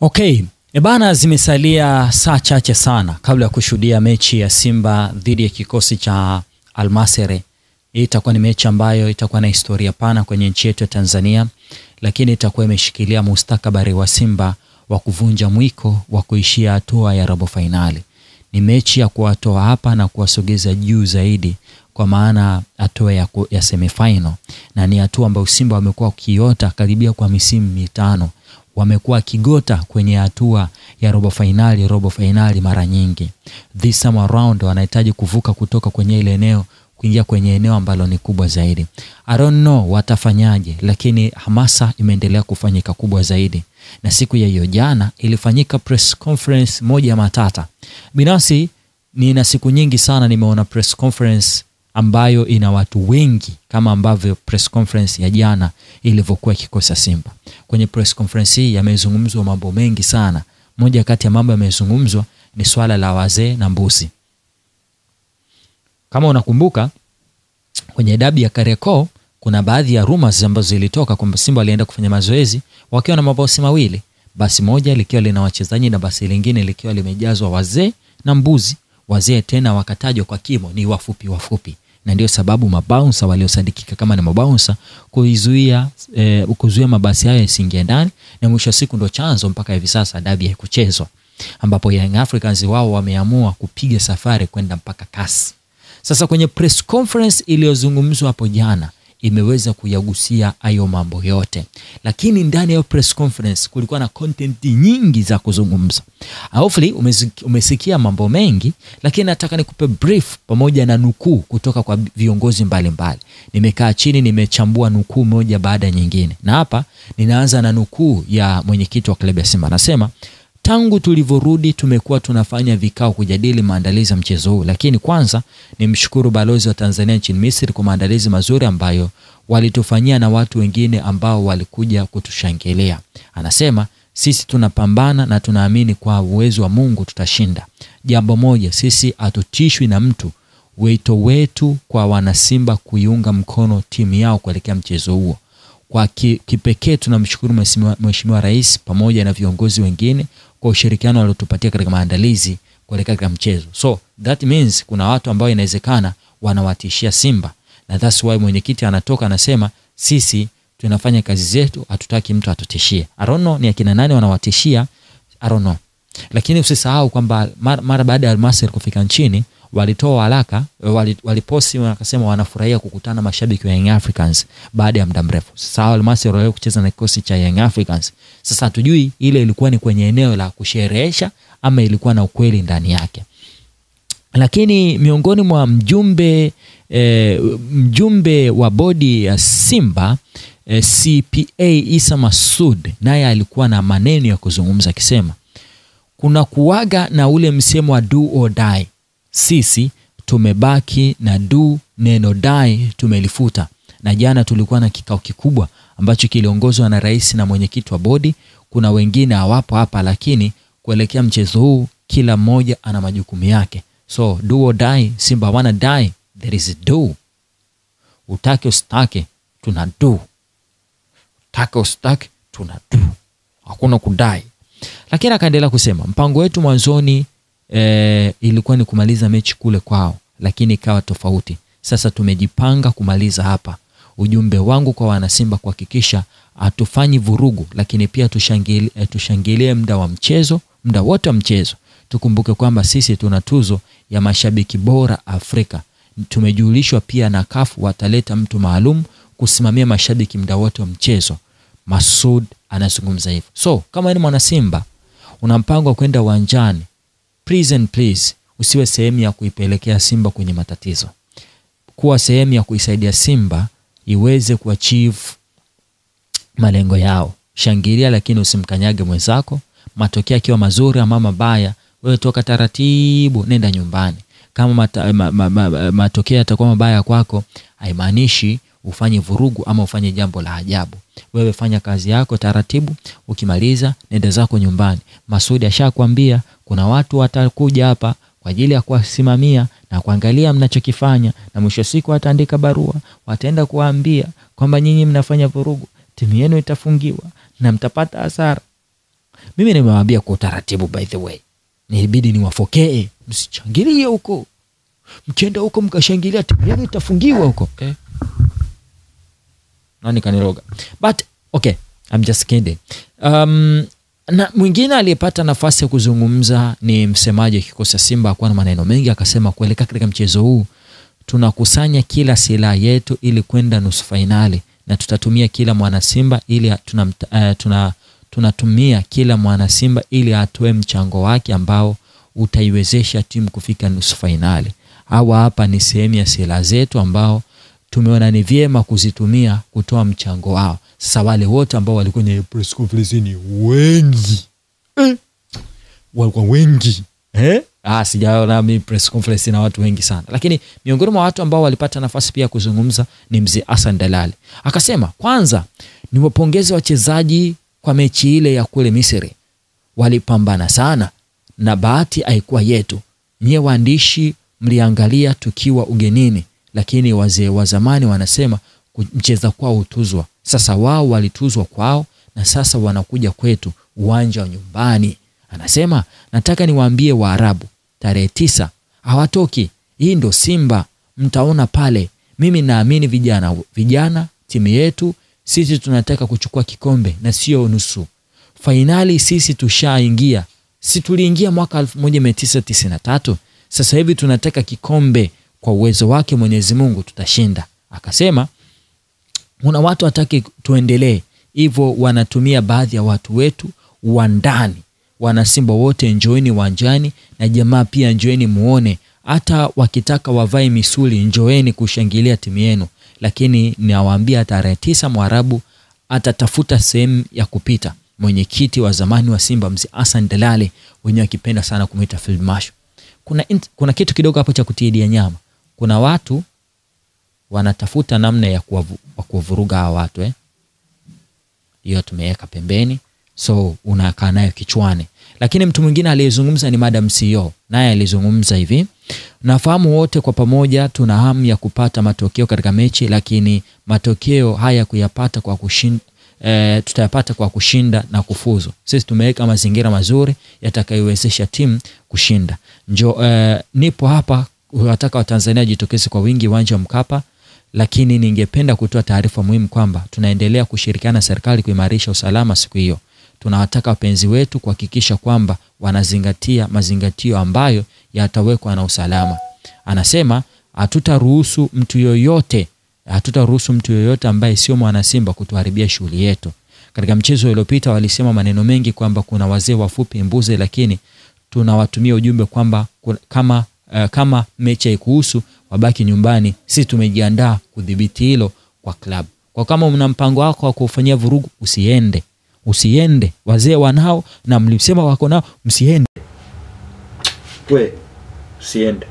Okay, ebana zimesalia saa chache sana kabla ya kushuhudia mechi ya Simba dhidi ya kikosi cha Al Masry. Hii itakuwa ni mechi ambayo itakuwa na historia pana kwenye nchi yetu ya Tanzania, lakini itakuwa imeshikilia mustakabali wa Simba wa kuvunja mwiko wa kuishia hatua ya robo finali. Ni mechi ya kuwatoa hapa na kuwasogeza juu zaidi, kwa maana hatua ya semifinal, na ni hatua ambayo Simba wamekuwa kiota karibia kwa misimu mitano. Wamekuwa kigota kwenye hatua ya robo finali mara nyingi. This time around wanahitaji kuvuka kutoka kwenye ile eneo kuingia kwenye eneo ambalo ni kubwa zaidi. I don't know watafanyaje, lakini hamasa imeendelea kufanyika kubwa zaidi. Na siku ya hiyo jana ilifanyika press conference moja matata. Binafsi nina siku nyingi sana nimeona press conference ambayo ina watu wengi kama ambavyo press conference ya jana ilivyokuwa kikosa Simba. Kwenye press conference hii yamezungumzwa mambo mengi sana. Moja kati ya mambo yamezungumzwa ni swala la wazee na mbuzi. Kama unakumbuka, kwenye dabi ya Kariakoo kuna baadhi ya rumors ambazo zilitoka kwamba Simba walienda kufanya mazoezi wakiwa na mabasi mawili. Basi moja likiwa lina wachezaji na basi lingine likiwa limejazwa wazee na mbuzi. Wazee tena wakatajwa kwa kimo ni wafupi. Na ndio sababu mabouncer waliosadikika kama ni mabouncer kuzuia mabasi hayo yasiingie ndani, na mwisho siku ndo chanzo mpaka hivi sasa dabi haikuchezwa, ambapo Young Africans wao wameamua kupiga safari kwenda mpaka kasi. Sasa kwenye press conference iliyozungumzwa hapo jana imeweza kuyagusia hayo mambo yote, lakini ndani ya press conference kulikuwa na content nyingi za kuzungumza. Hopefully umesikia mambo mengi, lakini nataka nikupe brief pamoja na nukuu kutoka kwa viongozi mbalimbali. Nimekaa chini nimechambua nukuu moja baada nyingine, na hapa ninaanza na nukuu ya mwenyekiti wa klabu ya Simba. Anasema, tangu tulivyorudi tumekuwa tunafanya vikao kujadili maandalizi ya mchezo huu, lakini kwanza nimshukuru balozi wa Tanzania nchini Misri kwa maandalizi mazuri ambayo walitufanyia na watu wengine ambao walikuja kutushangilia. Anasema, sisi tunapambana na tunaamini kwa uwezo wa Mungu tutashinda. Jambo moja, sisi hatutishwi na mtu. Wito wetu kwa wana Simba kuiunga mkono timu yao kuelekea mchezo huo. Kwa kipekee tunamshukuru Mheshimiwa Rais pamoja na viongozi wengine kwa ushirikiano waliotupatia katika maandalizi kuelekea katika mchezo. So that means kuna watu ambao inawezekana wanawatishia Simba, na that's why mwenyekiti anatoka anasema sisi tunafanya kazi zetu, hatutaki mtu atutishie. I don't know ni akina nani wanawatishia, I don't know. Lakini usisahau kwamba mara baada ya Al Masry kufika nchini walitoa haraka, waliposti wakasema wanafurahia kukutana mashabiki wa Young Africans baada ya muda mrefu. Sasa Al Masry wao kucheza na kikosi cha Young Africans. Sasa hatujui ile ilikuwa ni kwenye eneo la kusherehesha ama ilikuwa na ukweli ndani yake. Lakini miongoni mwa mjumbe wa bodi ya Simba, CPA Isa Masud, naye alikuwa na maneno ya kuzungumza akisema, kuna kuwaga na ule msemo wa do or die. Sisi tumebaki na do, neno die tumelifuta. Na jana tulikuwa na kikao kikubwa ambacho kiliongozwa na rais na mwenyekiti wa bodi. Kuna wengine hawapo hapa, lakini kuelekea mchezo huu kila mmoja ana majukumu yake. So do or die, Simba wana die, there is a do. Utake ustake tuna do, utake ustake tuna do, hakuna kudai. Lakini akaendelea kusema, mpango wetu mwanzoni ilikuwa ni kumaliza mechi kule kwao, lakini ikawa tofauti. Sasa tumejipanga kumaliza hapa. Ujumbe wangu kwa wana Simba kuhakikisha hatufanyi vurugu, lakini pia tushangilie muda wote wa mchezo. Tukumbuke kwamba sisi tuna tuzo ya mashabiki bora Afrika. Tumejulishwa pia na CAF wataleta mtu maalum kusimamia mashabiki muda wote wa mchezo. Masud anazungumza hivyo. So kama ni mwana Simba una mpango wa kwenda uwanjani, please usiwe sehemu ya kuipelekea Simba kwenye matatizo. Kuwa sehemu ya kuisaidia Simba iweze kuachieve malengo yao. Shangilia, lakini usimkanyage mwenzako. Matokeo yakiwa mazuri ama mabaya, wewe toka taratibu, nenda nyumbani. Kama matokeo yatakuwa mabaya kwako, haimaanishi ufanye vurugu ama ufanye jambo la ajabu. Wewe fanya kazi yako taratibu, ukimaliza nenda zako nyumbani. Masudi ashakwambia kuna watu watakuja hapa kwa ajili ya kuwasimamia na kuangalia mnachokifanya, na mwisho siku wataandika barua, wataenda kuwaambia kwamba nyinyi mnafanya vurugu, timu yenu itafungiwa na mtapata hasara. Mimi nimewaambia kwa utaratibu, by the way. Nilibidi niwafokee, msichangilie huko. Mkienda huko mkashangilia timu yenu itafungiwa huko. Nani kaniroga? But okay, I'm just kidding. Na mwingine aliyepata nafasi ya kuzungumza ni msemaji kikosi cha Simba, kwa na maneno mengi. Akasema kuelekea katika mchezo huu tunakusanya kila silaha yetu ili kwenda nusu finali, na tutatumia kila mwana Simba ili tunatumia kila mwana Simba ili atoe mchango wake ambao utaiwezesha timu kufika nusu finali. Hawa hapa ni sehemu ya silaha zetu ambao tumeona ni vyema kuzitumia kutoa mchango wao. Sasa wale wote ambao walikuwa kwenye press conference ni wengi. Walikuwa wengi. Sijaona mimi press conference na watu wengi sana. Lakini miongoni mwa watu ambao walipata nafasi pia kuzungumza ni Mzee Hassan Dalali. Akasema, kwanza niwapongeze wachezaji kwa mechi ile ya kule Misri. Walipambana sana na bahati haikuwa yetu. Nyie waandishi mliangalia tukiwa ugenini, lakini wazee wa zamani wanasema mcheza kwao utuzwa. Sasa wao walituzwa kwao na sasa wanakuja kwetu uwanja wa nyumbani. Anasema, nataka niwaambie Waarabu tarehe 9 hawatoki. Hii ndo Simba mtaona pale. Mimi naamini vijana timu yetu sisi tunataka kuchukua kikombe na sio nusu. Finali sisi tushaingia. Si tuliingia mwaka 1993. Sasa hivi tunataka kikombe, kwa uwezo wake Mwenyezi Mungu tutashinda. Akasema kuna watu wataki tuendelee hivyo, wanatumia baadhi ya watu wetu wa ndani. Wana Simba wote njoeni uwanjani, na jamaa pia njoeni muone. Hata wakitaka wavae misuli njoeni kushangilia timu yenu. Lakini nawaambia tarehe 9 Mwarabu atatafuta sehemu ya kupita. Mwenyekiti wa zamani wa Simba Mzee Hassan Dalali, wenyewe akipenda sana kumuita Field Marshal. Kuna kitu kidogo hapo cha kutidia nyama. Kuna watu wanatafuta namna ya kuwavuruga hawa watu. Hiyo tumeweka pembeni, so unakaa nayo kichwani. Lakini mtu mwingine aliyezungumza ni Madam CEO. Naye alizungumza hivi, nafahamu wote kwa pamoja tuna hamu ya kupata matokeo katika mechi, lakini matokeo haya kuyapata kwa kushinda tutayapata kwa kushinda na kufuzu. Sisi tumeweka mazingira mazuri yatakayowezesha timu kushinda. Nipo hapa kuwataka Watanzania jitokeze kwa wingi uwanja wa Mkapa, lakini ningependa kutoa taarifa muhimu kwamba tunaendelea kushirikiana na serikali kuimarisha usalama siku hiyo. Tunawataka wapenzi wetu kuhakikisha kwamba wanazingatia mazingatio ambayo yatawekwa na usalama. Anasema hatutaruhusu mtu yoyote ambaye sio mwana Simba kutuharibia shughuli yetu. Katika mchezo uliopita walisema maneno mengi kwamba kuna wazee wafupi mbuzi, lakini tunawatumia ujumbe kwamba kama mechi haikuhusu wabaki nyumbani. Sisi tumejiandaa kudhibiti hilo kwa klabu. Kwa kama una mpango wako wa kufanyia vurugu, usiende. Wazee wanao na mlisema wako nao, msiende. Usiende.